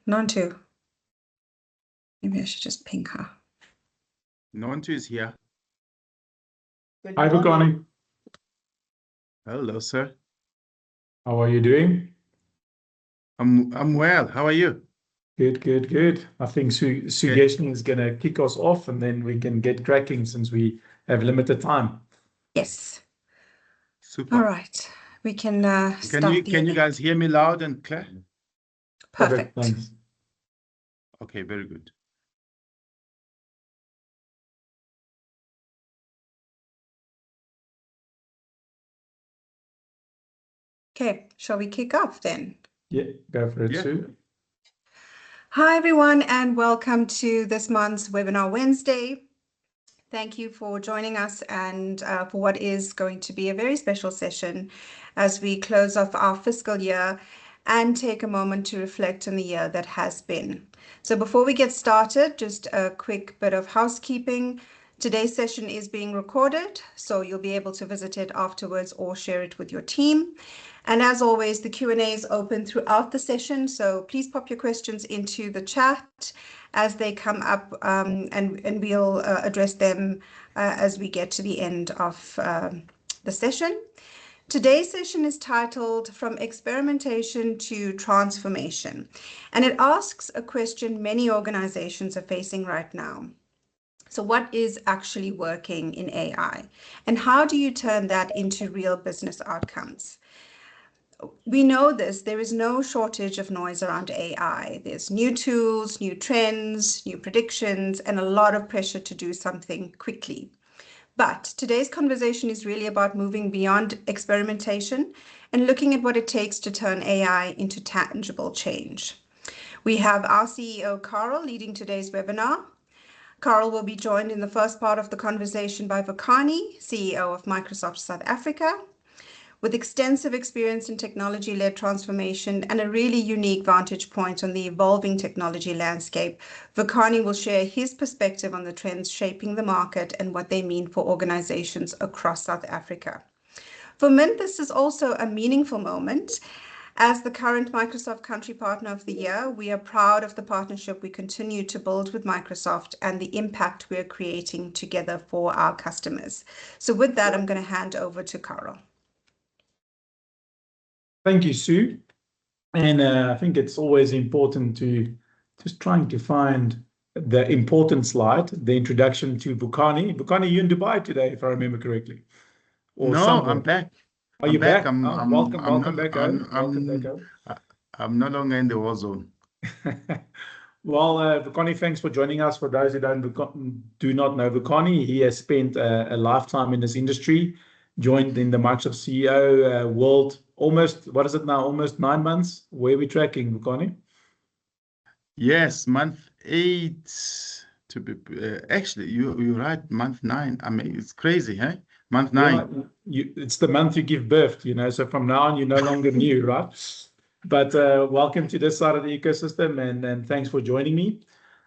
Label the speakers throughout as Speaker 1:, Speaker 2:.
Speaker 1: Nontu. Maybe I should just ping her.
Speaker 2: Nontu is here.
Speaker 3: Hi, Vukani.
Speaker 2: Hello, sir.
Speaker 3: How are you doing?
Speaker 2: I'm well. How are you?
Speaker 3: Good. I think Suggestion is going to kick us off, and then we can get cracking since we have limited time.
Speaker 1: Yes.
Speaker 2: Super.
Speaker 1: All right. We can start.
Speaker 2: Can you guys hear me loud and clear?
Speaker 1: Perfect.
Speaker 3: Thanks.
Speaker 2: Okay, very good.
Speaker 1: Okay, shall we kick off then?
Speaker 3: Yeah, go for it, Sue.
Speaker 1: Hi, everyone, and welcome to this month's Webinar Wednesday. Thank you for joining us and for what is going to be a very special session as we close off our fiscal year and take a moment to reflect on the year that has been. So before we get started, just a quick bit of housekeeping. Today's session is being recorded, so you'll be able to visit it afterwards or share it with your team. And as always, the Q&A is open throughout the session, so please pop your questions into the chat as they come up, and we'll address them as we get to the end of the session. Today's session is titled From Experimentation to Transformation, and it asks a question many organizations are facing right now. So what is actually working in AI, and how do you turn that into real business outcomes? We know there is no shortage of noise around AI. There's new tools, new trends, new predictions, and a lot of pressure to do something quickly. But today's conversation is really about moving beyond experimentation and looking at what it takes to turn AI into tangible change. We have our CEO, Carel, leading today's webinar. Carel will be joined in the first part of the conversation by Vukani, CEO of Microsoft South Africa. With extensive experience in technology-led transformation and a really unique vantage point on the evolving technology landscape, Vukani will share his perspective on the trends shaping the market and what they mean for organizations across South Africa. For Mint, this is also a meaningful moment. As the current Microsoft Country Partner of the Year, we are proud of the partnership we continue to build with Microsoft and the impact we are creating together for our customers. So with that, I'm going to hand over to Carel.
Speaker 3: Thank you, Sue. And I think it's always important to just trying to find the important slide, the introduction to Vukani. Vukani, you're in Dubai today, if I remember correctly.
Speaker 2: Or no, somewhere. I'm back.
Speaker 3: Are you back?
Speaker 2: Welcome
Speaker 3: back.
Speaker 2: I'm no longer in the war zone.
Speaker 3: Well, Vukani, thanks for joining us. For those who do not know Vukani, he has spent a lifetime in this industry, joined in the Microsoft CEO world almost, what is it now, almost 9 months? Where are we tracking, Vukani?
Speaker 2: Yes, month 8 to be actually you're right, month 9. I mean, it's crazy, hey? Month 9.
Speaker 3: Yeah, it's the month you give birth, you know, so from now on you're no longer new, right? But welcome to this side of the ecosystem, and thanks for joining me.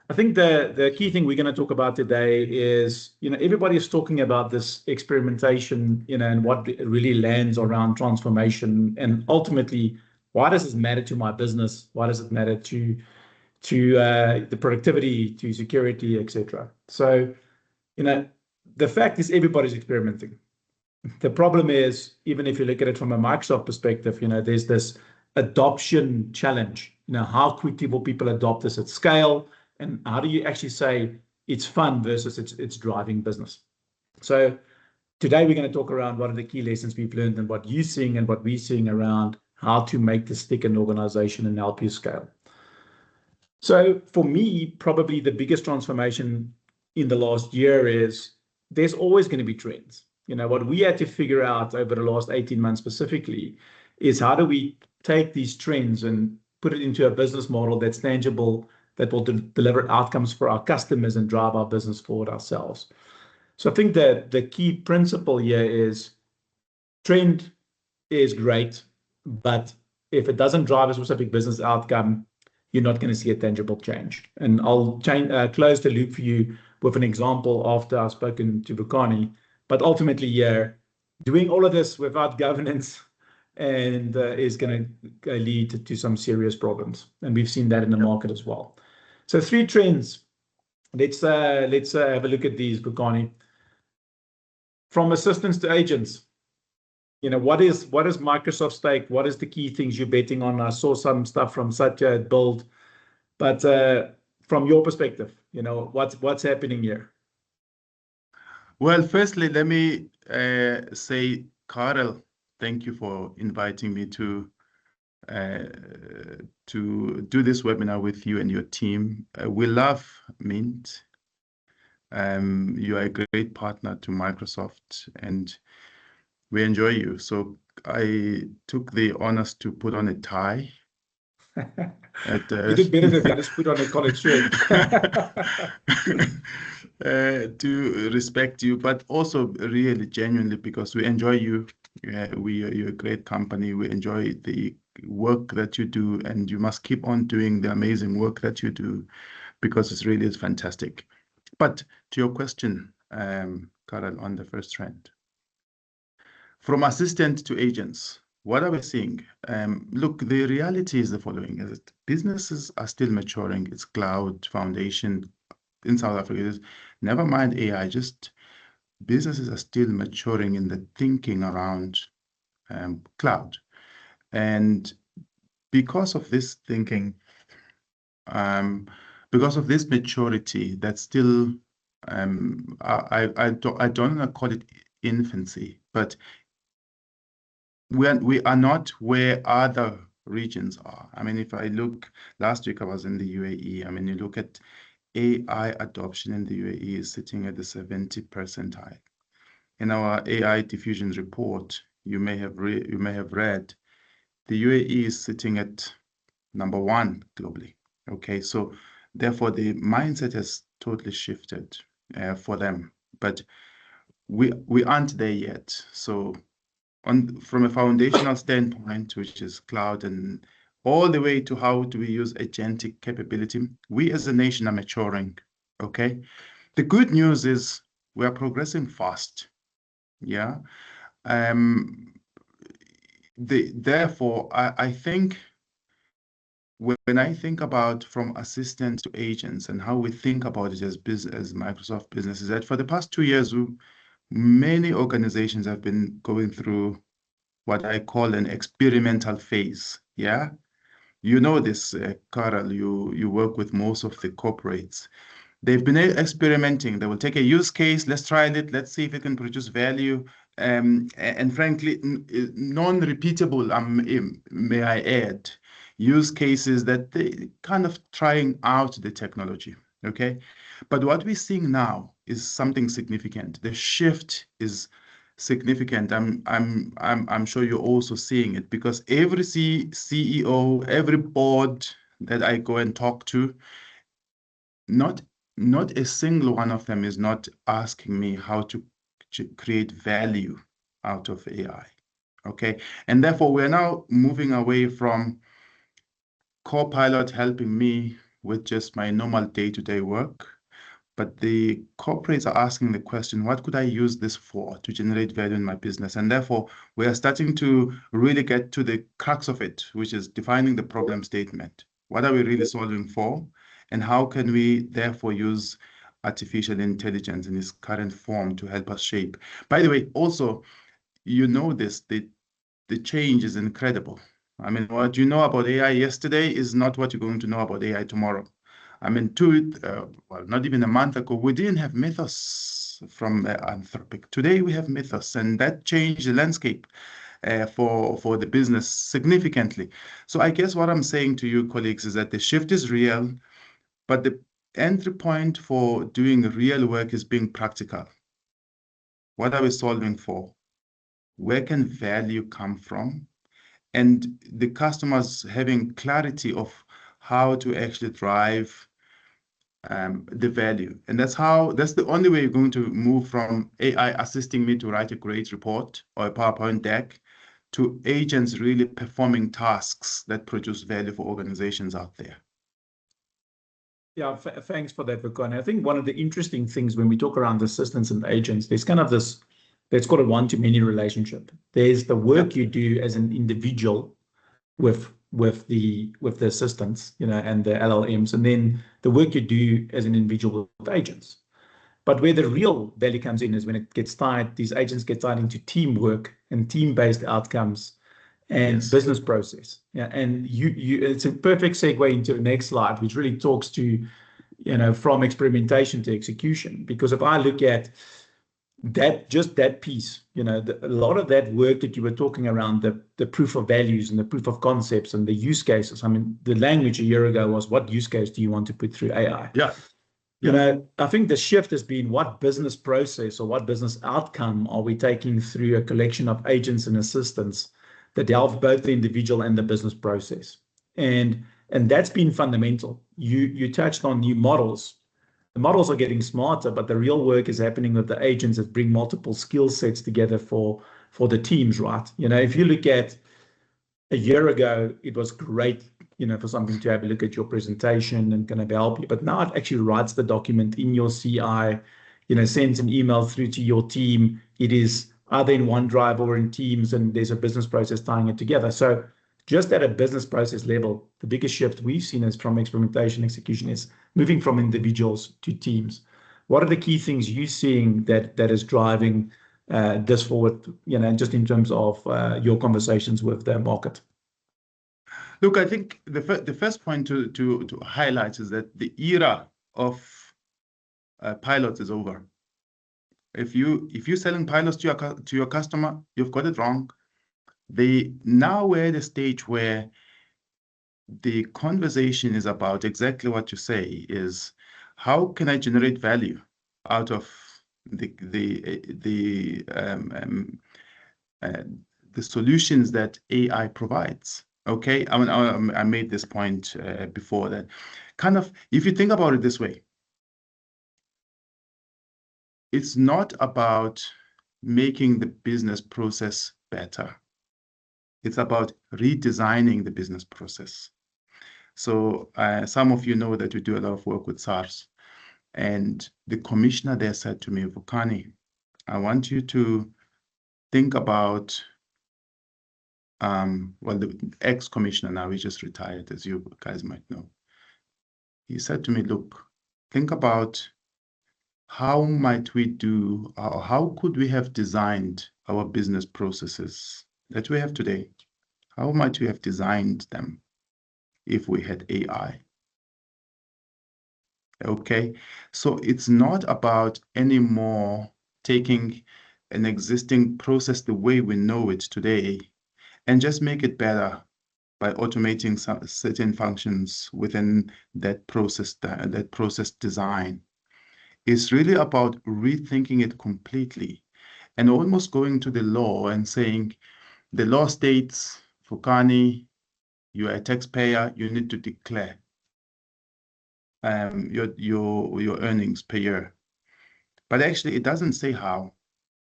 Speaker 3: I think the key thing we're going to talk about today is, you know, everybody is talking about this experimentation, you know, and what really lands around transformation, and ultimately, why does this matter to my business? Why does it matter to the productivity, to security, etc.? So, you know, the fact is everybody's experimenting. The problem is, even if you look at it from a Microsoft perspective, you know, there's this adoption challenge. You know, how quickly will people adopt this at scale? And how do you actually say it's fun versus it's driving business? So today we're going to talk around what are the key lessons we've learned and what you're seeing and what we're seeing around how to make this stick in an organization and help you scale. So for me, probably the biggest transformation in the last year is there's always going to be trends. You know, what we had to figure out over the last 18 months specifically is how do we take these trends and put it into a business model that's tangible, that will deliver outcomes for our customers and drive our business forward ourselves. So I think that the key principle here is trend is great, but if it doesn't drive a specific business outcome, you're not going to see a tangible change. And I'll close the loop for you with an example after I've spoken to Vukani. But ultimately, yeah, doing all of this without governance, and is going to lead to some serious problems. And we've seen that in the market as well. So 3 trends. Let's have a look at these, Bukani. From assistants to agents. What is Microsoft's stake? What is the key things you're betting on? I saw some stuff from Satya at Build, but from your perspective, what's happening here?
Speaker 2: Well, firstly, let me say, Carel, thank you for inviting me to do this webinar with you and your team. We love Mint. You are a great partner to Microsoft, and we enjoy you. So I took the honors to put on a tie.
Speaker 3: You did better than just put on a collared shirt.
Speaker 2: To respect you, but also really genuinely because we enjoy you. You're a great company. We enjoy the work that you do, and you must keep on doing the amazing work that you do because it really is fantastic. But to your question, Carel, on the first trend, from assistant to agents, what are we seeing? Look, the reality is the following: is that businesses are still maturing. It's cloud foundation in South Africa. Never mind AI, just businesses are still maturing in the thinking around cloud. And because of this thinking, because of this maturity, that's still, I don't want to call it infancy, but we are not where other regions are. I mean, if I look, last week I was in the UAE. I mean, you look at AI adoption in the UAE is sitting at the 70th percentile. In our AI diffusion report, you may have read, the UAE is sitting at number 1 globally. Okay, so therefore the mindset has totally shifted for them, but we aren't there yet. So from a foundational standpoint, which is cloud, and all the way to how do we use agentic capability, we as a nation are maturing. Okay, the good news is we are progressing fast. Yeah. Therefore, I think when I think about from assistants to agents and how we think about it as Microsoft businesses, that for the past 2 years, many organizations have been going through what I call an experimental phase. Yeah. You know this, Carel, you work with most of the corporates. They've been experimenting. They will take a use case, let's try it, let's see if it can produce value. And frankly, non-repeatable, may I add, use cases that they kind of trying out the technology. Okay. But what we're seeing now is something significant. The shift is significant. I'm sure you're also seeing it because every CEO, every board that I go and talk to, not a single one of them is not asking me how to create value out of AI. Okay, and therefore we're now moving away from Copilot helping me with just my normal day-to-day work. But the corporates are asking the question, what could I use this for to generate value in my business? And therefore, we are starting to really get to the crux of it, which is defining the problem statement. What are we really solving for? And how can we therefore use artificial intelligence in its current form to help us shape? By the way, also, you know this, the change is incredible. I mean, what you know about AI yesterday is not what you're going to know about AI tomorrow. I mean, well, not even a month ago, we didn't have Mythos from Anthropic. Today we have Mythos, and that changed the landscape for the business significantly. So I guess what I'm saying to you, colleagues, is that the shift is real, but the entry point for doing real work is being practical. What are we solving for? Where can value come from? And the customers having clarity of how to actually drive the value. And that's the only way you're going to move from AI assisting me to write a great report or a PowerPoint deck to agents really performing tasks that produce value for organizations out there.
Speaker 3: Yeah, thanks for that, Bukani. I think one of the interesting things when we talk around assistants and agents, there's kind of this let's call it one-to-many relationship. There's the work you do as an individual with the assistants, and the LLMs, and then the work you do as an individual with agents. But where the real value comes in is when it gets tied, these agents get tied into teamwork and team-based outcomes and business process. Yeah, and it's a perfect segue into the next slide, which really talks to, from experimentation to execution. Because if I look at that piece, a lot of that work that you were talking around, the proof of values and the proof of concepts and the use cases. I mean, the language a year ago was, what use case do you want to put through AI? I think the shift has been, what business process or what business outcome are we taking through a collection of agents and assistants that help both the individual and the business process. And that's been fundamental. You touched on new models. The models are getting smarter, but the real work is happening with the agents that bring multiple skill sets together for the teams, right? If you look at a year ago, it was great, for something to have a look at your presentation and kind of help you. But now it actually writes the document in your CI, sends an email through to your team. It is either in OneDrive or in Teams, and there's a business process tying it together. So just at a business process level, the biggest shift we've seen is from experimentation execution is moving from individuals to teams. What are the key things you're seeing that is driving this forward, just in terms of your conversations with the market?
Speaker 2: Look, I think the first point to highlight is that the era of pilots is over. If you're selling pilots to your customer, you've got it wrong. Now we're at a stage where the conversation is about exactly what you say, is how can I generate value out of the solutions that AI provides. Okay, I made this point before, that kind of, if you think about it this way, it's not about making the business process better. It's about redesigning the business process. So some of you know that we do a lot of work with SARS, and the commissioner there said to me, Vukani, I want you to think about, well, the ex-commissioner now, he just retired, as you guys might know. He said to me, look, think about how might we do, or how could we have designed our business processes that we have today? How might we have designed them if we had AI? Okay, so it's not about anymore taking an existing process the way we know it today and just make it better by automating some certain functions within that process design. It's really about rethinking it completely and almost going to the law and saying, the law states, Vukani, you are a taxpayer, you need to declare your earnings per year. But actually, it doesn't say how,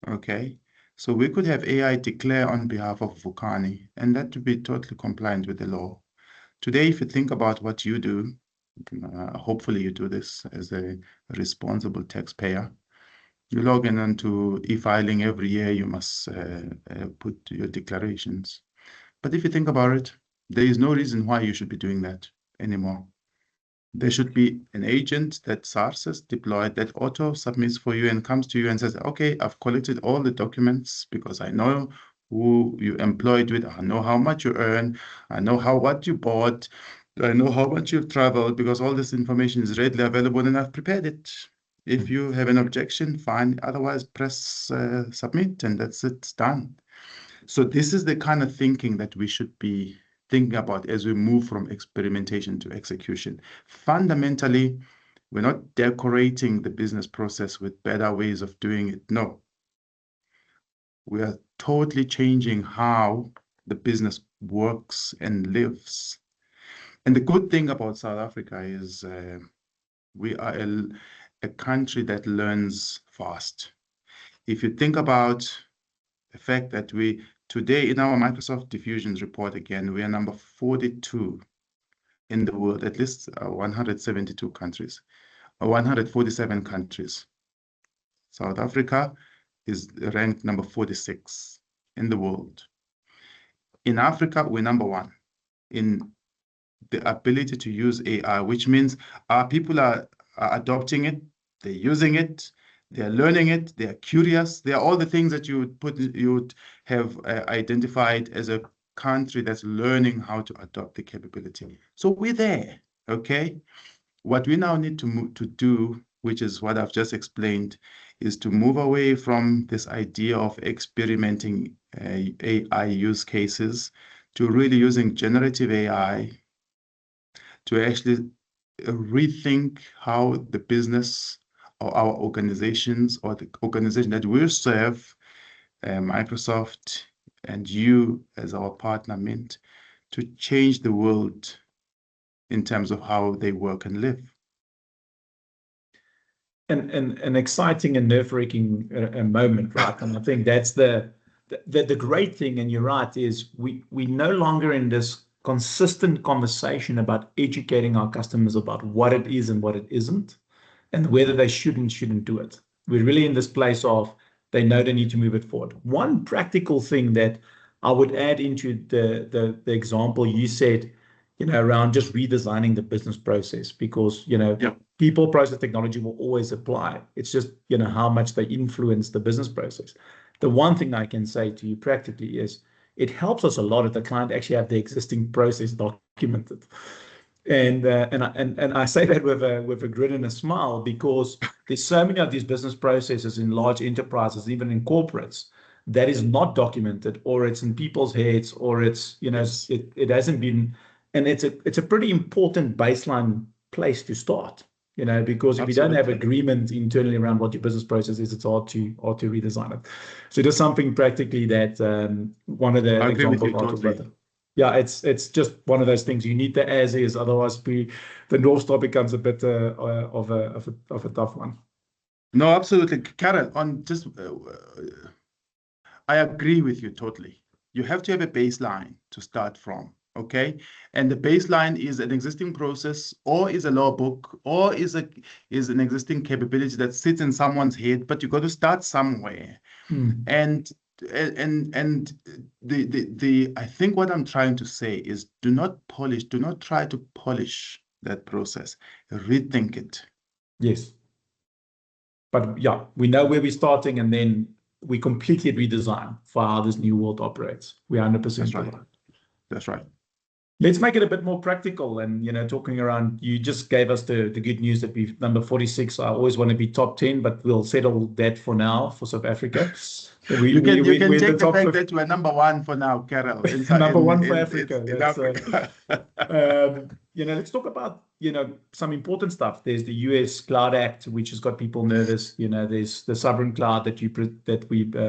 Speaker 2: okay? So we could have AI declare on behalf of Vukani, and that would be totally compliant with the law. Today, if you think about what you do, hopefully you do this as a responsible taxpayer. You log in onto e-filing every year, you must put your declarations. But if you think about it, there is no reason why you should be doing that anymore. There should be an agent that SARS has deployed that auto submits for you and comes to you and says, okay, I've collected all the documents because I know who you employed with, I know how much you earn, I know what you bought, I know how much you've traveled, because all this information is readily available and I've prepared it. If you have an objection, fine. Otherwise, press submit and that's it, it's done. So this is the kind of thinking that we should be thinking about as we move from experimentation to execution. Fundamentally, we're not decorating the business process with better ways of doing it. No. We are totally changing how the business works and lives. And the good thing about South Africa is we are a country that learns fast. If you think about the fact that today in our Microsoft Diffusions report, again, we are number 42 in the world, at least 172 countries, or 147 countries. South Africa is ranked number 46 in the world. In Africa, we're number 1 in the ability to use AI, which means our people are adopting it, they're using it, they're learning it, they're curious. They are all the things that you would have identified as a country that's learning how to adopt the capability. So we're there, okay? What we now need to do, which is what I've just explained, is to move away from this idea of experimenting AI use cases to really using generative AI to actually rethink how the business or our organizations or the organization that we serve, Microsoft and you as our partner, Mint, to change the world in terms of how they work and live.
Speaker 3: And an exciting and nerve-wracking moment, right? And I think that's the great thing, and you're right, is we no longer in this consistent conversation about educating our customers about what it is and what it isn't, and whether they should and shouldn't do it. We're really in this place of they know they need to move it forward. One practical thing that I would add into the example you said, around just redesigning the business process, because, people, process, technology will always apply. It's just, how much they influence the business process. The one thing I can say to you practically is it helps us a lot if the client actually have the existing process documented. And I say that with a grin and a smile, because there's so many of these business processes in large enterprises, even in corporates, that is not documented, or it's in people's heads, or it's, it hasn't been, and it's a pretty important baseline place to start, because if you don't have agreement internally around what your business process is, it's hard to redesign it. So just something practically that one of the examples. Yeah, it's just one of those things. You need the as is, otherwise the North Star becomes a bit of a tough one.
Speaker 2: No, absolutely, Carel. I agree with you totally. You have to have a baseline to start from, okay? And the baseline is an existing process, or is a law book, or is an existing capability that sits in someone's head. But you got to start somewhere, and I think what I'm trying to say is do not try to polish that process, rethink it.
Speaker 3: Yes. But yeah, we know where we're starting, and then we completely redesign for how this new world operates. We're 100%
Speaker 2: right. That's right.
Speaker 3: Let's make it a bit more practical, and talking around, you just gave us the good news that we've number 46. I always want to be top 10, but we'll settle that for now for South Africa.
Speaker 2: You can take the fact that we're number 1 for now, Carel.
Speaker 3: Number 1 for Africa. Let's talk about some important stuff. There's the US Cloud Act, which has got people nervous. There's the sovereign cloud that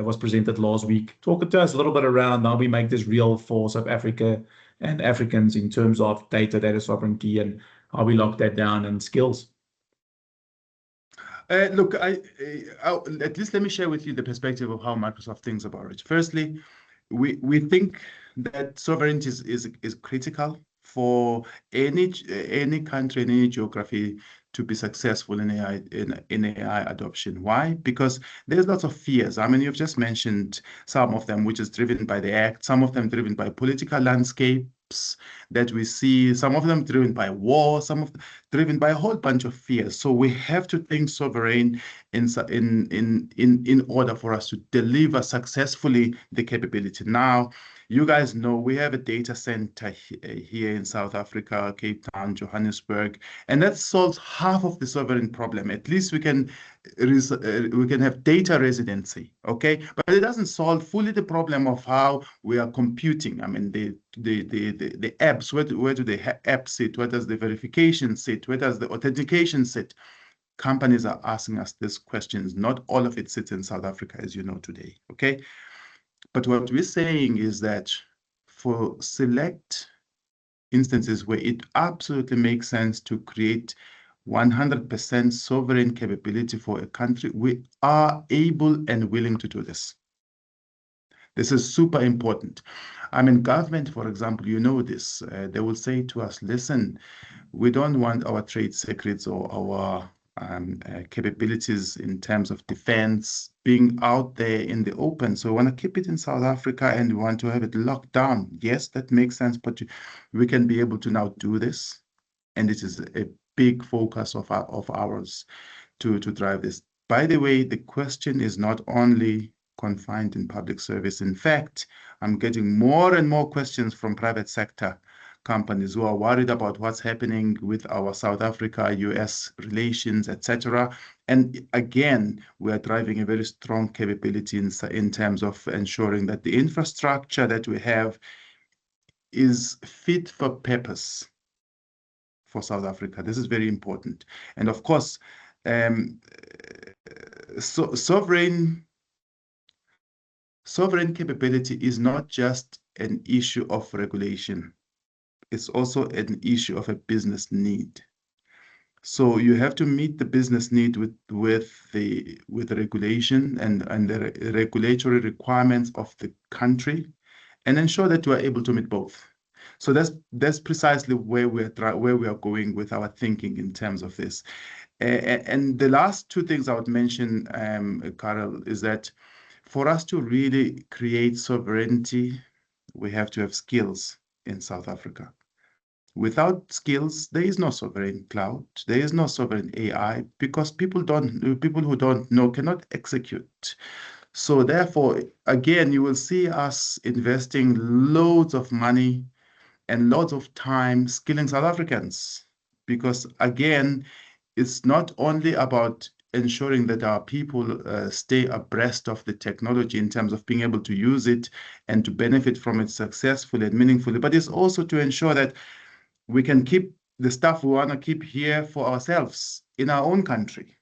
Speaker 3: was presented last week. Talk to us a little bit around how we make this real for South Africa and Africans in terms of data sovereignty, and how we lock that down, and skills.
Speaker 2: Look, at least let me share with you the perspective of how Microsoft thinks about it. Firstly, we think that sovereignty is critical for any country in any geography to be successful in AI adoption. Why? Because there's lots of fears. I mean, you've just mentioned some of them, which is driven by the act, some of them driven by political landscapes that we see, some of them driven by war, some of them driven by a whole bunch of fears. So we have to think sovereign in order for us to deliver successfully the capability. Now, you guys know we have a data center here in South Africa, Cape Town, Johannesburg, and that solves half of the sovereign problem. At least we can have data residency, okay? But it doesn't solve fully the problem of how we are computing. I mean, the apps, where do the apps sit? Where does the verification sit? Where does the authentication sit? Companies are asking us these questions. Not all of it sits in South Africa, as you know today, okay? But what we're saying is that for select instances where it absolutely makes sense to create 100% sovereign capability for a country, we are able and willing to do this. This is super important. I mean, government, for example, they will say to us, listen, we don't want our trade secrets or our capabilities in terms of defense, being out there in the open. So we want to keep it in South Africa and we want to have it locked down. Yes, that makes sense, but we can be able to now do this. And it is a big focus of ours to drive this. By the way, the question is not only confined in public service. In fact, I'm getting more and more questions from private sector companies who are worried about what's happening with our South Africa-US relations, etc. And again, we are driving a very strong capability in terms of ensuring that the infrastructure that we have is fit for purpose for South Africa. This is very important. And of course, sovereign capability is not just an issue of regulation. It's also an issue of a business need. So you have to meet the business need with the regulation and the regulatory requirements of the country, and ensure that you are able to meet both. So that's precisely where we are going with our thinking in terms of this. And the last two things I would mention, Carel, is that for us to really create sovereignty, we have to have skills in South Africa. Without skills, there is no sovereign cloud, there is no sovereign AI, because people who don't know cannot execute. So therefore, again, you will see us investing loads of money and lots of time skilling South Africans, because again, it's not only about ensuring that our people stay abreast of the technology in terms of being able to use it and to benefit from it successfully and meaningfully, but it's also to ensure that we can keep the stuff we want to keep here for ourselves in our own country.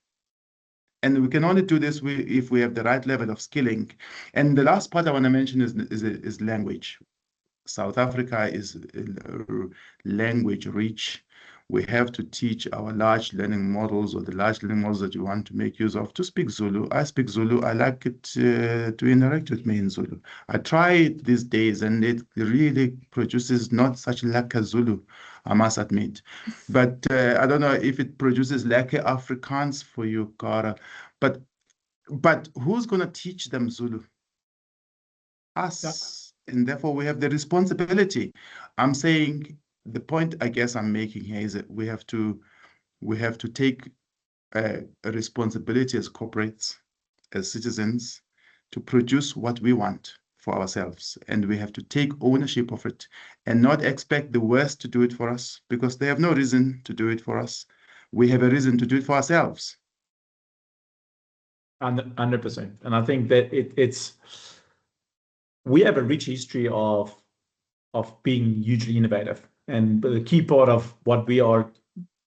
Speaker 2: And we can only do this if we have the right level of skilling. And the last part I want to mention is language. South Africa is language rich. We have to teach our large learning models, or the large learning models that you want to make use of, to speak Zulu. I speak Zulu. I like it to interact with me in Zulu. I try it these days, and it really produces not such like a Zulu, I must admit. But I don't know if it produces like a Afrikaans for you, Cara. But who's going to teach them Zulu? Us. And therefore, we have the responsibility. I'm saying the point I guess I'm making here is that we have to take a responsibility as corporates, as citizens, to produce what we want for ourselves. And we have to take ownership of it and not expect the West to do it for us, because they have no reason to do it for us. We have a reason to do it for ourselves.
Speaker 3: 100%. And I think that we have a rich history of being hugely innovative. And the key part of what we are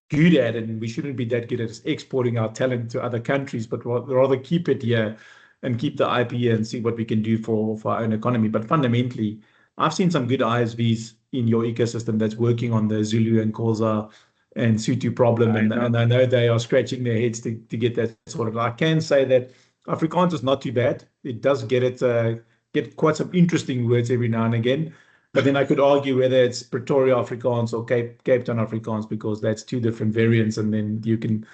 Speaker 3: good at, and we shouldn't be that good at, is exporting our talent to other countries, but rather keep it here and keep the IP here and see what we can do for our own economy. But fundamentally, I've seen some good ISVs in your ecosystem that's working on the Zulu and Xhosa and Sotho problem, and I know they are scratching their heads to get that sorted. I can say that Afrikaans is not too bad. It does get quite some interesting words every now and again. But then I could argue whether it's Pretoria Afrikaans or Cape Town Afrikaans, because that's two different variants, and then you can.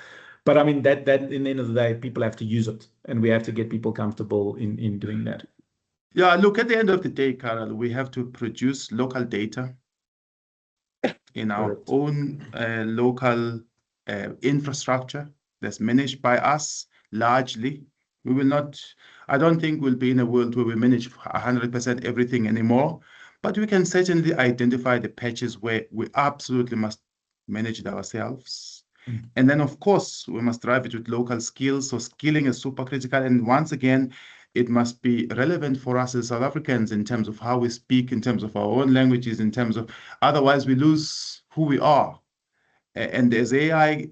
Speaker 3: But I mean that in the end of the day, people have to use it, and we have to get people comfortable in doing that.
Speaker 2: Yeah, look, at the end of the day, Carel, we have to produce local data in our own local infrastructure that's managed by us largely. We will not, I don't think we'll be in a world where we manage 100% everything anymore, but we can certainly identify the patches where we absolutely must manage it ourselves. And then, of course, we must drive it with local skills. So skilling is super critical. And once again, it must be relevant for us as South Africans in terms of how we speak, in terms of our own languages, in terms of, otherwise we lose who we are. And as AI,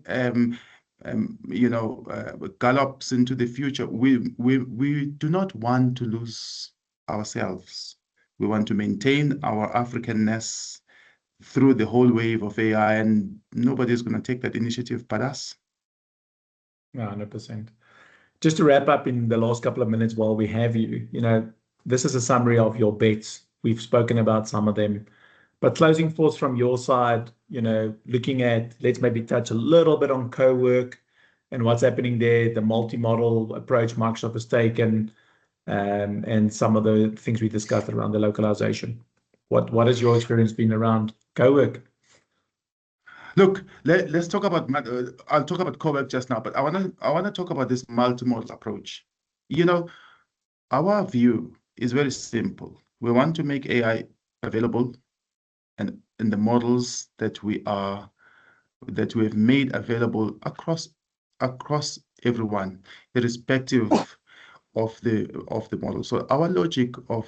Speaker 2: gallops into the future, we do not want to lose ourselves. We want to maintain our Africanness through the whole wave of AI, and nobody's going to take that initiative but us.
Speaker 3: 100%. Just to wrap up in the last couple of minutes while we have you, this is a summary of your bets. We've spoken about some of them, but closing thoughts from your side, looking at, let's maybe touch a little bit on co-work, and what's happening there, the multi-model approach Microsoft has taken, and some of the things we discussed around the localization. What has your experience been around co-work?
Speaker 2: Look, let's talk about. I'll talk about co-work just now, but I wanna talk about this multimodal approach. You know, our view is very simple. We want to make AI available, and in the models that we have made available across everyone, irrespective of the model. So our logic of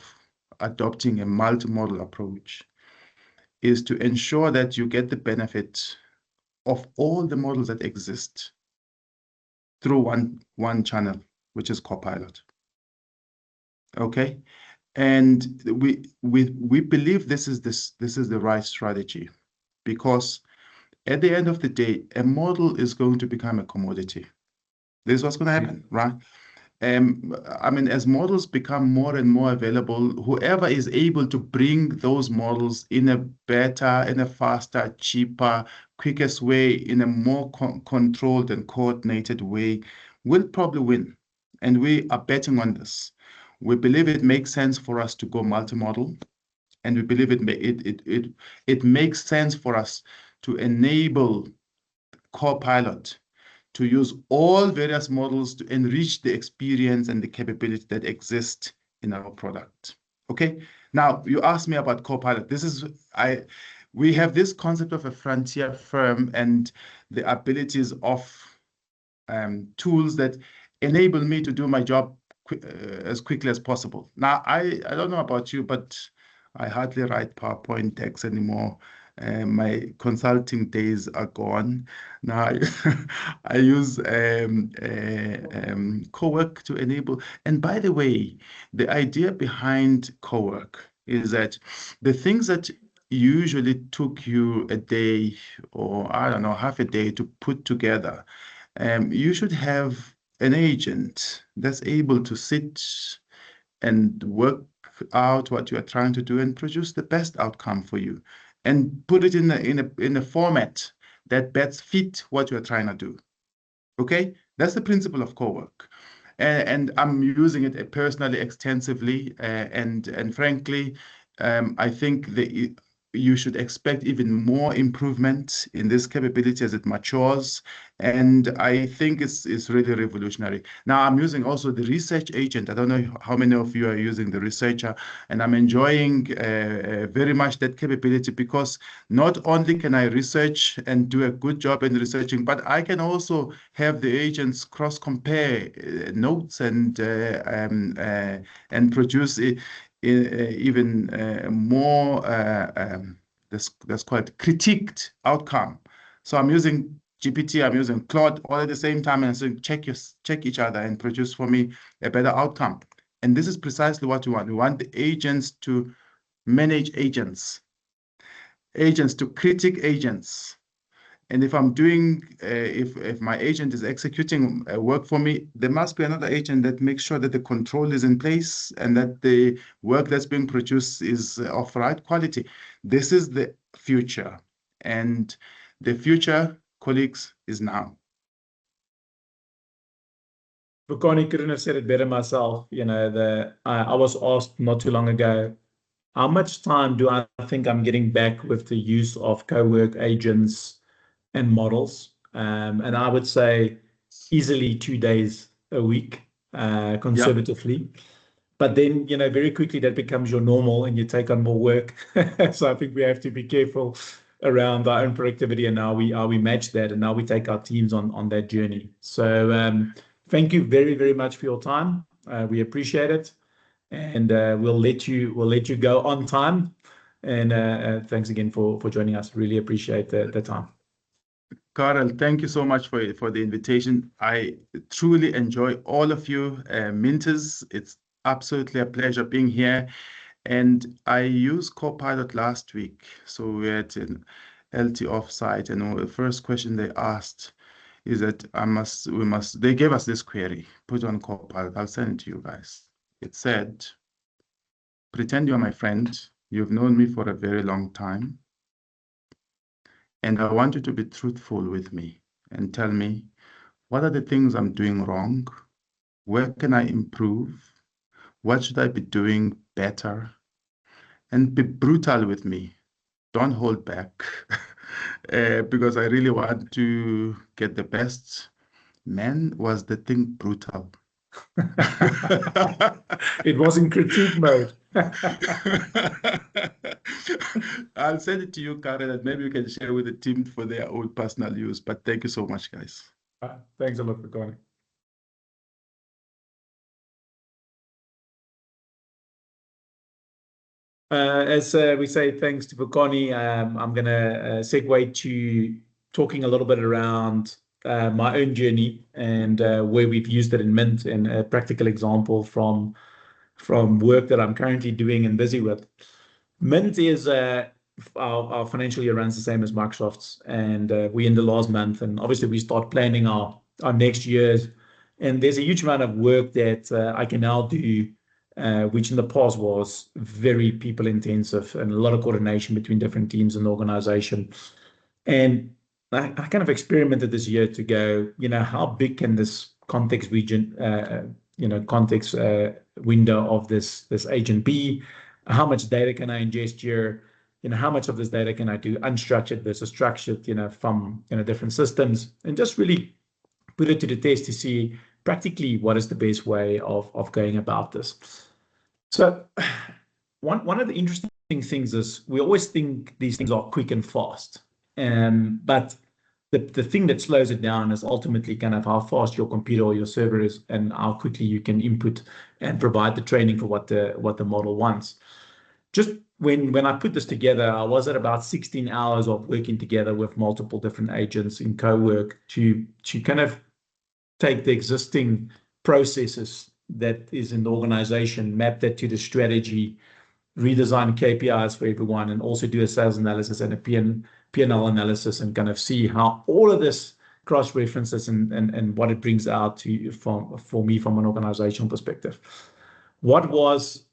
Speaker 2: adopting a multimodal approach is to ensure that you get the benefit of all the models that exist through one channel, which is Copilot. Okay, and we believe this is the right strategy, because at the end of the day, a model is going to become a commodity. This is what's going to happen, right? I mean, as models become more and more available, whoever is able to bring those models in a better, in a faster, cheaper, quickest way, in a more controlled and coordinated way, will probably win. And we are betting on this. We believe it makes sense for us to go multimodal, and we believe it makes sense for us to enable Copilot to use all various models to enrich the experience and the capability that exist in our product. Okay. Now you asked me about Copilot. We have this concept of a frontier firm and the abilities of tools that enable me to do my job as quickly as possible. Now, I don't know about you, but I hardly write PowerPoint decks anymore. My consulting days are gone. Now I use co-work to enable. And by the way, the idea behind co-work is that the things that usually took you a day or, I don't know, half a day to put together, you should have an agent that's able to sit and work out what you are trying to do and produce the best outcome for you, and put it in a format that best fit what you are trying to do. Okay, that's the principle of co-work, and I'm using it personally extensively, and frankly, I think you should expect even more improvement in this capability as it matures. And I think it's really revolutionary. Now I'm using also the research agent. I don't know how many of you are using the researcher, and I'm enjoying very much that capability, because not only can I research and do a good job in researching, but I can also have the agents cross-compare notes and produce even more, that's called critiqued outcome. So I'm using GPT, I'm using Claude all at the same time, and saying check each other and produce for me a better outcome. And this is precisely what we want. We want the agents to manage agents to critique agents. And if I'm doing, if my agent is executing work for me, there must be another agent that makes sure that the control is in place and that the work that's being produced is of right quality. This is the future, and the future, colleagues, is now.
Speaker 3: Bukani couldn't have said it better myself. You know, I was asked not too long ago, how much time do I think I'm getting back with the use of co-work agents and models? And I would say easily 2 days a week, conservatively. Yeah. But then, you know, very quickly that becomes your normal and you take on more work. So I think we have to be careful around our own productivity and how we match that, and how we take our teams on that journey. So thank you very, very much for your time. We appreciate it. And we'll let you go on time. And thanks again for joining us. Really appreciate the time.
Speaker 2: Carel, thank you so much for the invitation. I truly enjoy all of you, Minters. It's absolutely a pleasure being here. And I used Copilot last week. So we had an LT offsite, and the first question they asked is that they gave us this query, put on Copilot. I'll send it to you guys. It said, pretend you're my friend. You've known me for a very long time. And I want you to be truthful with me and tell me What are the things I'm doing wrong? Where can I improve? What should I be doing better? And be brutal with me. Don't hold back because I really want to get the best. Man, was the thing brutal.
Speaker 3: It was in critique mode.
Speaker 2: I'll send it to you, Carel, and maybe you can share with the team for their own personal use. But thank you so much, guys.
Speaker 3: Thanks a lot for calling. As we say, thanks to Bukani, I'm going to segue to talking a little bit around my own journey and where we've used it in Mint, and a practical example from work that I'm currently doing and busy with. Mint is our financial year runs the same as Microsoft's, and we're in the last month, and obviously we start planning our next years. And there's a huge amount of work that I can now do, which in the past was very people intensive and a lot of coordination between different teams in the organization. And I kind of experimented this year to go, how big can this context region, context window of this agent be? How much data can I ingest here? How much of this data can I do unstructured versus structured, from different systems, and just really put it to the test to see practically what is the best way of going about this. So one of the interesting things is we always think these things are quick and fast, but the thing that slows it down is ultimately kind of how fast your computer or your server is and how quickly you can input and provide the training for what the model wants. Just when I put this together, I was at about 16 hours of working together with multiple different agents in co-work to kind of take the existing processes that is in the organization, map that to the strategy, redesign KPIs for everyone, and also do a sales analysis and a P&L analysis, and kind of see how all of this cross references and what it brings out to for me from an organizational perspective. What was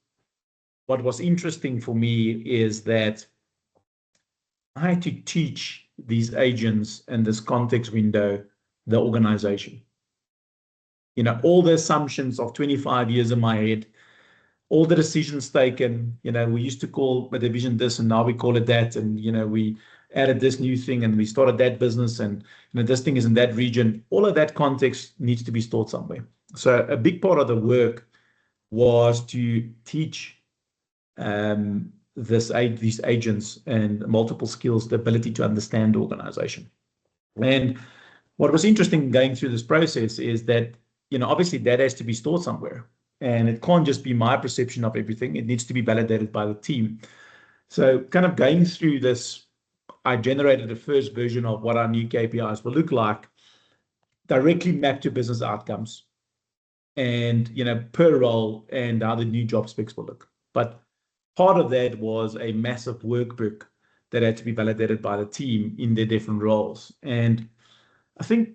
Speaker 3: interesting for me is that I had to teach these agents and this context window the organization. All the assumptions of 25 years in my head, all the decisions taken, we used to call a division this and now we call it that. And, we added this new thing and we started that business and, this thing is in that region. All of that context needs to be stored somewhere. So a big part of the work was to teach these agents and multiple skills the ability to understand the organization. And what was interesting going through this process is that, obviously that has to be stored somewhere. And it can't just be my perception of everything. It needs to be validated by the team. So kind of going through this, I generated the first version of what our new KPIs will look like, directly mapped to business outcomes and, per role and how the new job specs will look. But part of that was a massive workbook that had to be validated by the team in their different roles. And I think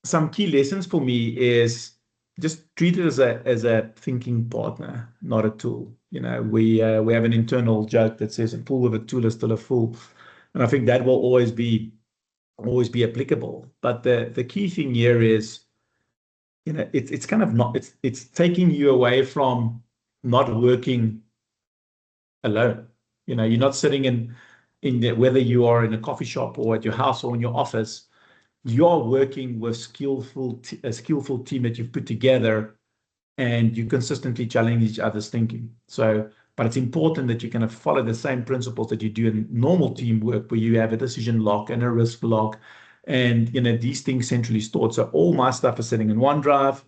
Speaker 3: some key lessons for me is just treat it as a thinking partner, not a tool. We have an internal joke that says a fool with a tool is still a fool, and I think that will always be applicable. But the key thing here is, it's kind of not it's taking you away from not working alone. You're not sitting in whether you are in a coffee shop or at your house or in your office. You're working with a skillful team that you've put together, and you consistently challenge each other's thinking. But it's important that you kind of follow the same principles that you do in normal teamwork, where you have a decision log and a risk log, and these things centrally stored. So all my stuff is sitting in OneDrive,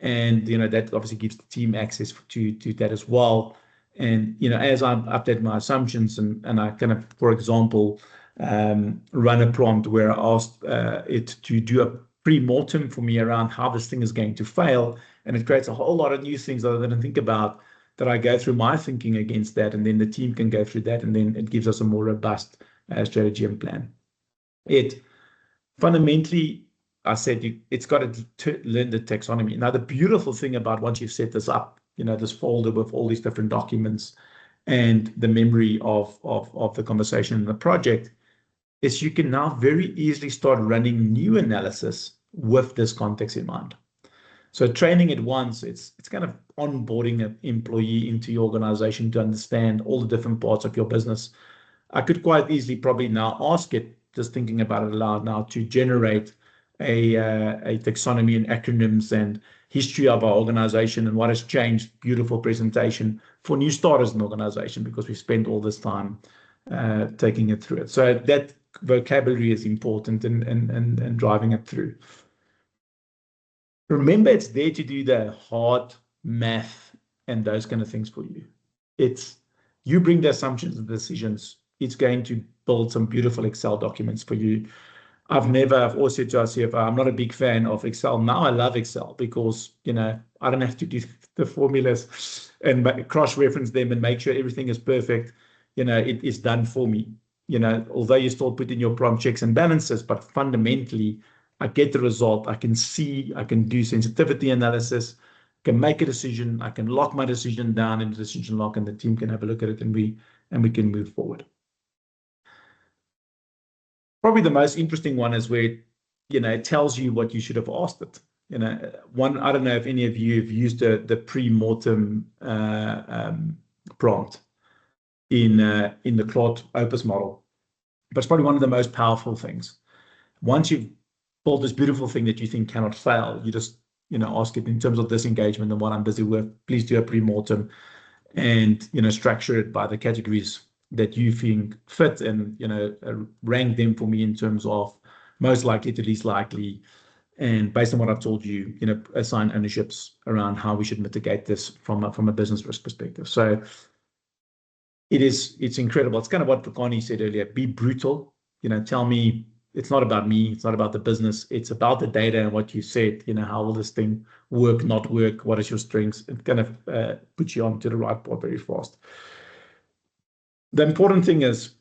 Speaker 3: and that obviously gives the team access to that as well. And as I update my assumptions and I kind of, for example, run a prompt where I asked it to do a pre-mortem for me around how this thing is going to fail, and it creates a whole lot of new things that I didn't think about, that I go through my thinking against that, and then the team can go through that, and then it gives us a more robust strategy and plan. It fundamentally, I said, it's got to learn the taxonomy. Now, the beautiful thing about once you've set this up, this folder with all these different documents and the memory of the conversation in the project, is you can now very easily start running new analysis with this context in mind. So training it once, it's kind of onboarding an employee into your organization to understand all the different parts of your business. I could quite easily probably now ask it, just thinking about it aloud now, to generate a taxonomy and acronyms and history of our organization and what has changed. Beautiful presentation for new starters in the organization, because we spent all this time taking it through it. So that vocabulary is important and driving it through. Remember, it's there to do the hard math and those kind of things for you. It's you bring the assumptions and decisions. It's going to build some beautiful Excel documents for you. I've always said to our CFO, I'm not a big fan of Excel. Now I love Excel because, I don't have to do the formulas and cross-reference them and make sure everything is perfect. It is done for me. Although you still put in your prompt checks and balances, but fundamentally, I get the result. I can see, I can do sensitivity analysis, can make a decision. I can lock my decision down in the decision lock, and the team can have a look at it, and we can move forward. Probably the most interesting one is where, it tells you what you should have asked it. I don't know if any of you have used the pre-mortem prompt in the Claude Opus model, but it's probably one of the most powerful things. Once you've built this beautiful thing that you think cannot fail, you just, ask it in terms of this engagement and what I'm busy with, please do a pre-mortem and, structure it by the categories that you think fit and, rank them for me in terms of most likely to least likely. And based on what I've told you, assign ownerships around how we should mitigate this from a business risk perspective. So it's incredible. It's kind of what Connie said earlier, be brutal, tell me it's not about me, it's not about the business, it's about the data and what you said, how will this thing work, not work, what is your strengths? It kind of puts you onto the right path very fast. The important thing is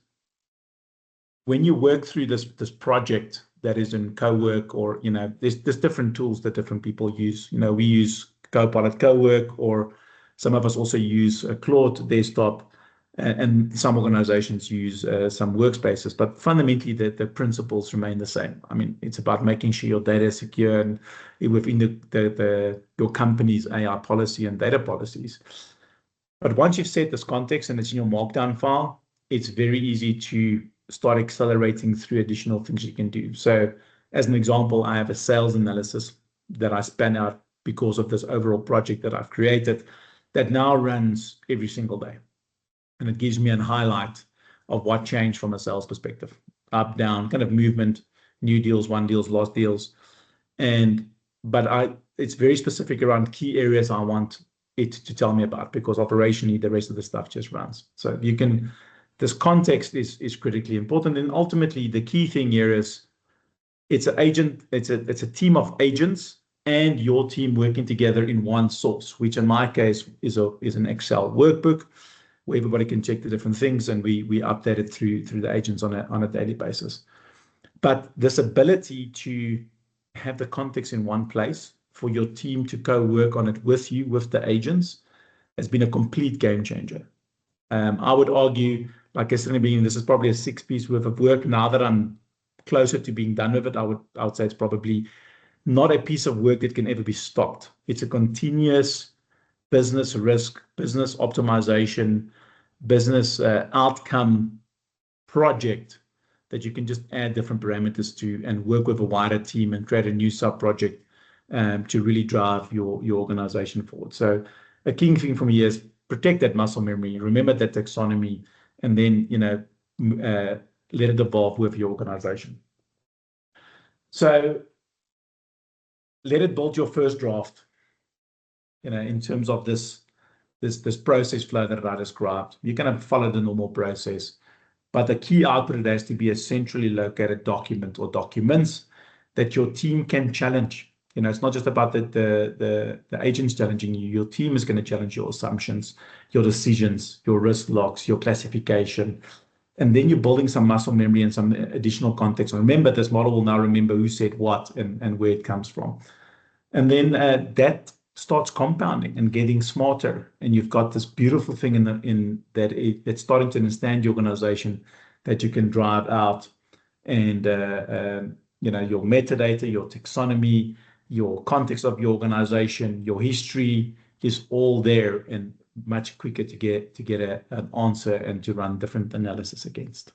Speaker 3: when you work through this project that is in co-work, or there's different tools that different people use. We use Copilot Co-work, or some of us also use Claude Desktop, and some organizations use some workspaces. But fundamentally, the principles remain the same. I mean, it's about making sure your data is secure and within your company's AI policy and data policies. But once you've set this context and it's in your Markdown file, it's very easy to start accelerating through additional things you can do. So as an example, I have a sales analysis that I span out because of this overall project that I've created that now runs every single day. And it gives me a highlight of what changed from a sales perspective, up, down, kind of movement, new deals, won deals, lost deals. But it's very specific around key areas I want it to tell me about, because operationally the rest of the stuff just runs. So this context is critically important. And ultimately the key thing here is it's a team of agents and your team working together in one source, which in my case is an Excel workbook where everybody can check the different things, and we update it through the agents on a daily basis. But this ability to have the context in one place for your team to co-work on it with you, with the agents, has been a complete game changer. I would argue, like I said in the beginning, this is probably a 6-piece worth of work. Now that I'm closer to being done with it, I would say it's probably not a piece of work that can ever be stopped. It's a continuous business risk, business optimization, business outcome project that you can just add different parameters to and work with a wider team and create a new sub-project to really drive your organization forward. So a key thing for me is protect that muscle memory, remember that taxonomy, and then, let it evolve with your organization. So let it build your first draft, in terms of this process flow that I described. You can follow the normal process, but the key output, it has to be a centrally located document or documents that your team can challenge. It's not just about the agents challenging you. Your team is going to challenge your assumptions, your decisions, your risk locks, your classification. And then you're building some muscle memory and some additional context. And remember, this model will now remember who said what and where it comes from. And then that starts compounding and getting smarter. And you've got this beautiful thing it's starting to understand your organization that you can drive out and your metadata, your taxonomy, your context of your organization, your history is all there and much quicker to get an answer and to run different analysis against.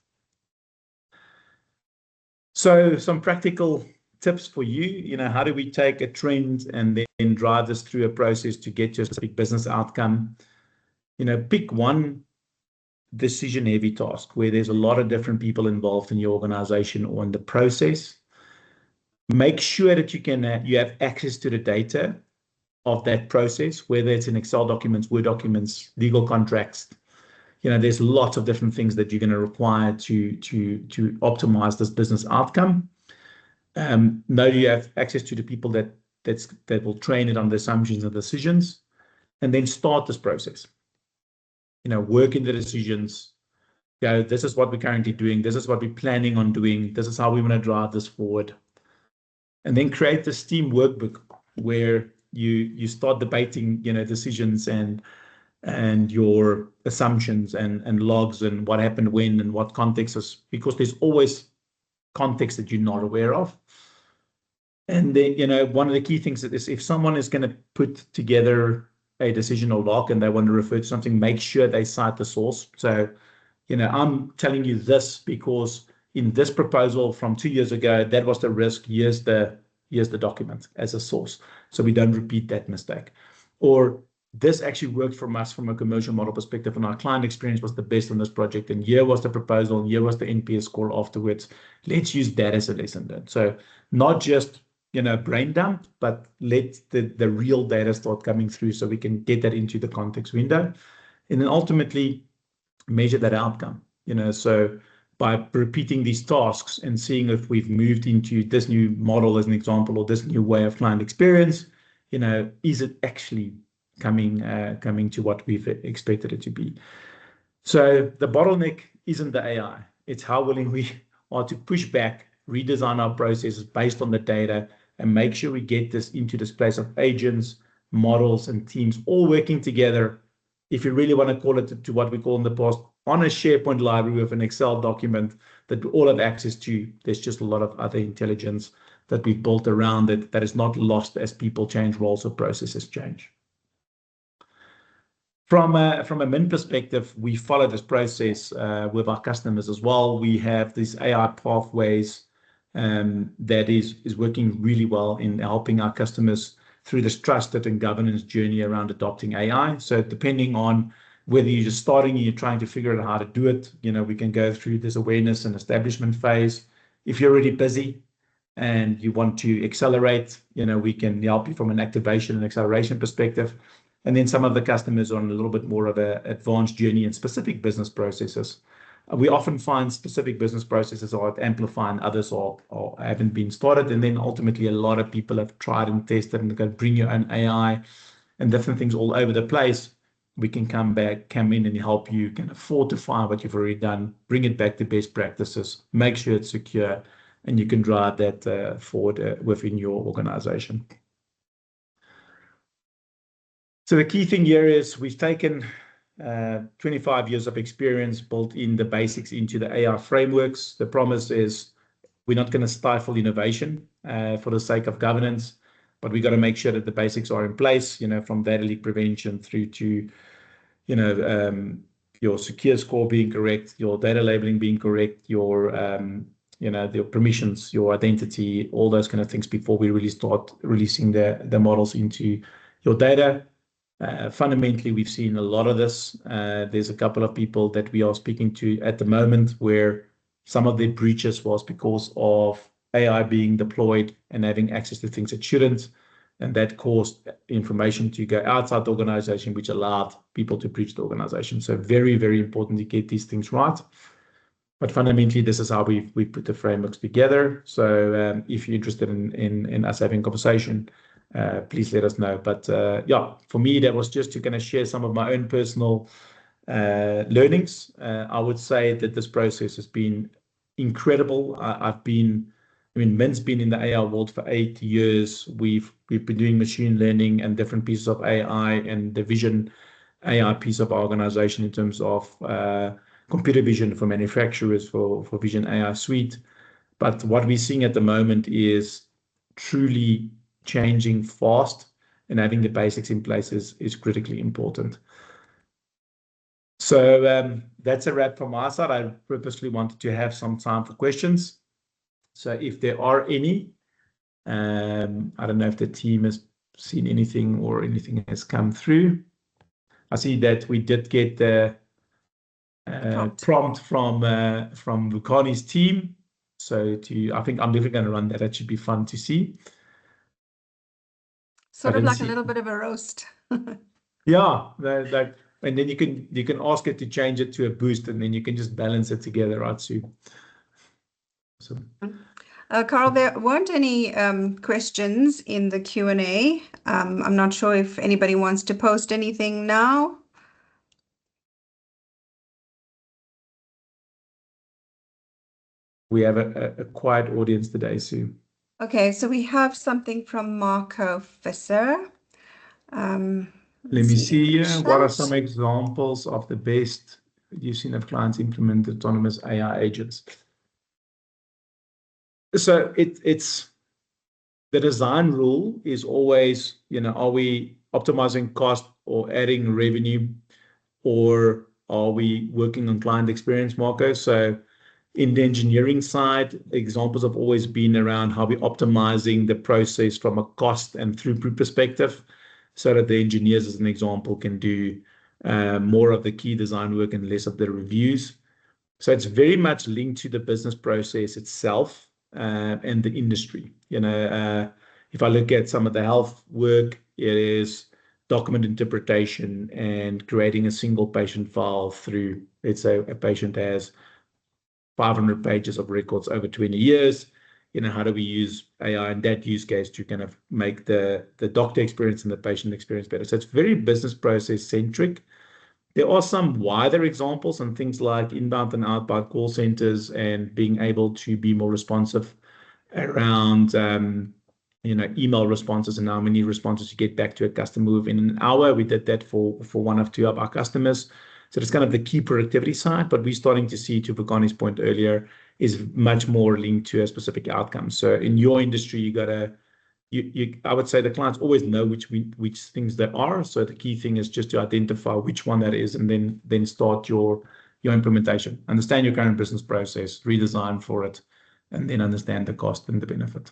Speaker 3: So some practical tips for you, how do we take a trend and then drive this through a process to get to a specific business outcome? Pick one decision heavy task where there's a lot of different people involved in your organization or in the process. Make sure that you have access to the data of that process, whether it's in Excel documents, Word documents, legal contracts. There's lots of different things that you're going to require to optimize this business outcome. Know you have access to the people that will train it on the assumptions and decisions, and then start this process. Work in the decisions. This is what we're currently doing. This is what we're planning on doing. This is how we want to drive this forward. And then create this team workbook where you start debating, decisions and your assumptions and logs and what happened when and what context is, because there's always context that you're not aware of. And then, one of the key things is if someone is going to put together a decision or log and they want to refer to something, make sure they cite the source. So, I'm telling you this because in this proposal from 2 years ago, that was the risk. Here's the document as a source. So we don't repeat that mistake. Or this actually worked for us from a commercial model perspective, and our client experience was the best on this project. And here was the proposal, and here was the NPS score afterwards. Let's use that as a lesson learned. So not just brain dump, but let the real data start coming through so we can get that into the context window, and then ultimately measure that outcome. So by repeating these tasks and seeing if we've moved into this new model as an example, or this new way of client experience, is it actually coming to what we've expected it to be? So the bottleneck isn't the AI. It's how willing we are to push back, redesign our processes based on the data, and make sure we get this into this place of agents, models, and teams all working together. If you really want to call it to what we call in the past, on a SharePoint library with an Excel document that we all have access to, there's just a lot of other intelligence that we've built around it that is not lost as people change roles or processes change. From a Min perspective, we follow this process with our customers as well. We have these AI pathways that is working really well in helping our customers through this trusted and governance journey around adopting AI. So depending on whether you're just starting and you're trying to figure out how to do it, we can go through this awareness and establishment phase. If you're already busy and you want to accelerate, we can help you from an activation and acceleration perspective. And then some of the customers are on a little bit more of an advanced journey in specific business processes. We often find specific business processes are amplifying, others are haven't been started. And then ultimately, a lot of people have tried and tested and go bring your own AI and different things all over the place. We can come in and help you kind of fortify what you've already done, bring it back to best practices, make sure it's secure, and you can drive that forward within your organization. So the key thing here is we've taken 25 years of experience, built in the basics into the AI frameworks. The promise is we're not going to stifle innovation for the sake of governance, but we got to make sure that the basics are in place, from data leak prevention through to, your secure score being correct, your data labeling being correct, your permissions, your identity, all those kind of things before we really start releasing the models into your data. Fundamentally, we've seen a lot of this. There's a couple of people that we are speaking to at the moment where some of their breaches was because of AI being deployed and having access to things it shouldn't. And that caused information to go outside the organization, which allowed people to breach the organization. So very, very important to get these things right. But fundamentally, this is how we put the frameworks together. So if you're interested in us having a conversation, please let us know. But yeah, for me, that was just to kind of share some of my own personal learnings. I would say that this process has been incredible. Min's been in the AI world for 8 years. We've been doing machine learning and different pieces of AI and the vision AI piece of our organization in terms of computer vision for manufacturers for Vision AI Suite. But what we're seeing at the moment is truly changing fast, and having the basics in place is critically important. So that's a wrap from my side. I purposely wanted to have some time for questions. So if there are any, I don't know if the team has seen anything or anything has come through. I see that we did get the prompt from Vukani's team. So I think I'm definitely going to run that. That should be fun to see.
Speaker 1: Sort of like a little bit of a roast.
Speaker 3: Yeah, and then you can ask it to change it to a boost, and then you can just balance it together, right, Sue? So.
Speaker 1: Carel, there weren't any questions in the Q&A. I'm not sure if anybody wants to post anything now.
Speaker 3: We have a quiet audience today, Sue.
Speaker 1: Okay, so we have something from Marco Visser.
Speaker 3: Let me see here. What are some examples of the best you've seen of clients implement autonomous AI agents? So it's the design rule is always, are we optimizing cost or adding revenue, or are we working on client experience, Marco? So in the engineering side, examples have always been around how we're optimizing the process from a cost and throughput perspective, so that the engineers, as an example, can do more of the key design work and less of the reviews. So it's very much linked to the business process itself and the industry. If I look at some of the health work, it is document interpretation and creating a single patient file through, let's say a patient has 500 pages of records over 20 years. How do we use AI in that use case to kind of make the doctor experience and the patient experience better? So it's very business process centric. There are some wider examples and things like inbound and outbound call centers, and being able to be more responsive around email responses and how many responses you get back to a customer within an hour. We did that for one of two of our customers. So it's kind of the key productivity side, but we're starting to see, to Vukani's point earlier, is much more linked to a specific outcome. So in your industry, I would say the clients always know which things there are. So the key thing is just to identify which one that is, and then start your implementation. Understand your current business process, redesign for it, and then understand the cost and the benefit.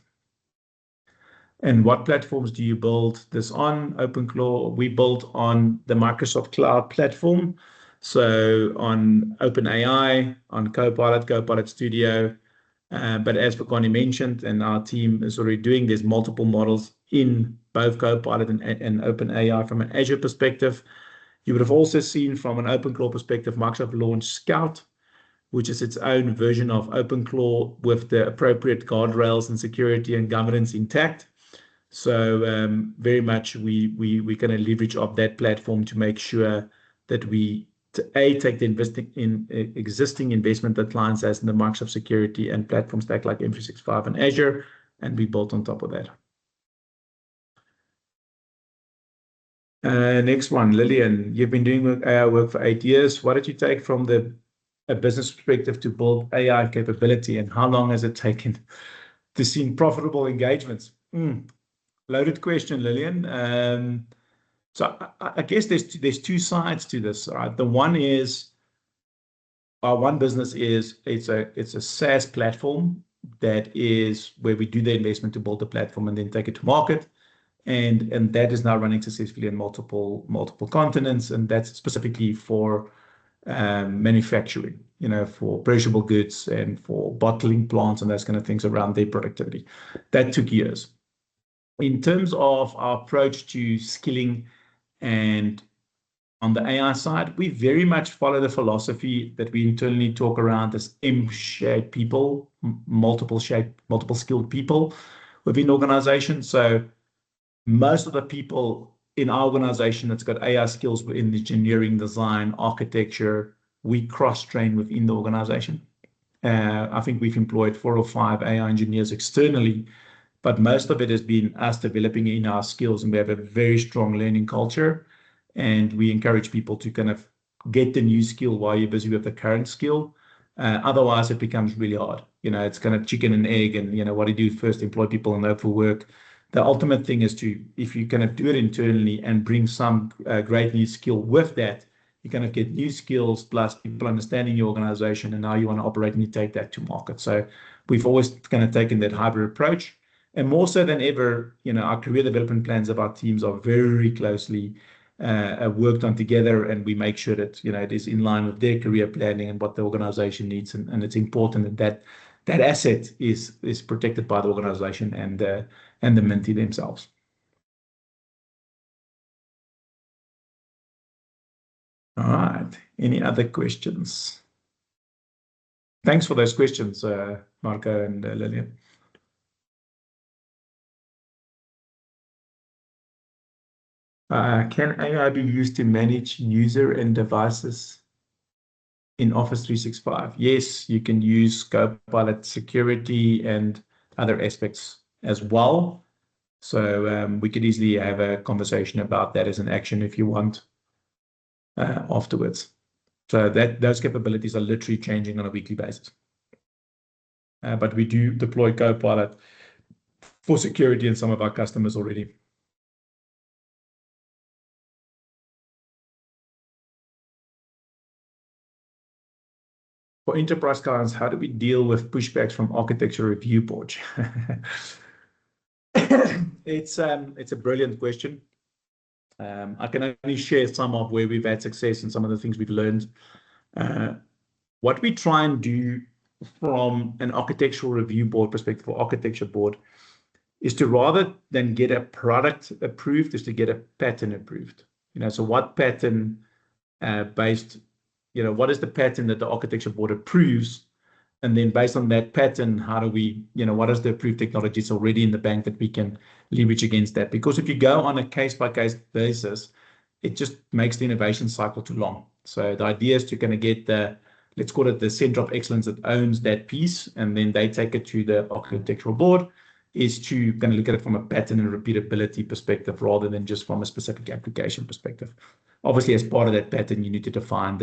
Speaker 3: And what platforms do you build this on? OpenClaw, we built on the Microsoft Cloud platform. So on OpenAI, on Copilot Studio. But as Vukani mentioned, and our team is already doing, there's multiple models in both Copilot and OpenAI from an Azure perspective. You would have also seen from an OpenClaw perspective, Microsoft launched Scout, which is its own version of OpenClaw with the appropriate guardrails and security and governance intact. So very much we kind of leverage off that platform to make sure that we take the existing investment that clients has in the Microsoft security and platform stack like M365 and Azure, and we built on top of that. Next one, Lillian, you've been doing AI work for 8 years. What did you take from a business perspective to build AI capability, and how long has it taken to see profitable engagements? Loaded question, Lillian. So I guess there's two sides to this, right? The one is our one business is it's a SaaS platform that is where we do the investment to build the platform and then take it to market, and that is now running successfully in multiple continents, and that's specifically for manufacturing, for perishable goods and for bottling plants and those kind of things around their productivity. That took years. In terms of our approach to skilling, and on the AI side, we very much follow the philosophy that we internally talk around as M-shaped people, multiple skilled people within organizations. So most of the people in our organization that's got AI skills in engineering, design, architecture, we cross-train within the organization. I think we've employed 4 or 5 AI engineers externally, but most of it has been us developing in our skills, and we have a very strong learning culture, and we encourage people to kind of get the new skill while you're busy with the current skill. Otherwise, it becomes really hard. it's kind of chicken and egg, and what do you do first? Employ people and hope for work. The ultimate thing is if you kind of do it internally and bring some great new skill with that, you kind of get new skills plus people understanding your organization and how you want to operate, and you take that to market. So we've always kind of taken that hybrid approach. And more so than ever, our career development plans of our teams are very closely worked on together, and we make sure that it is in line with their career planning and what the organization needs. And it's important that asset is protected by the organization and the Minty themselves. All right. Any other questions? Thanks for those questions, Marco and Lillian. Can AI be used to manage user and devices in Office 365? Yes, you can use Copilot security and other aspects as well. So we could easily have a conversation about that as an action if you want afterwards. So those capabilities are literally changing on a weekly basis. But we do deploy Copilot for security in some of our customers already. For enterprise clients, how do we deal with pushbacks from architecture review boards? It's a brilliant question. I can only share some of where we've had success and some of the things we've learned. What we try and do from an architectural review board perspective, or architecture board, is to, rather than get a product approved, is to get a pattern approved. So what pattern based, what is the pattern that the architecture board approves? And then based on that pattern, how do we, what is the approved technologies already in the bank that we can leverage against that? Because if you go on a case-by-case basis, it just makes the innovation cycle too long. So the idea is to kind of get let's call it the center of excellence that owns that piece, and then they take it to the architectural board, is to kind of look at it from a pattern and repeatability perspective rather than just from a specific application perspective. Obviously, as part of that pattern, you need to define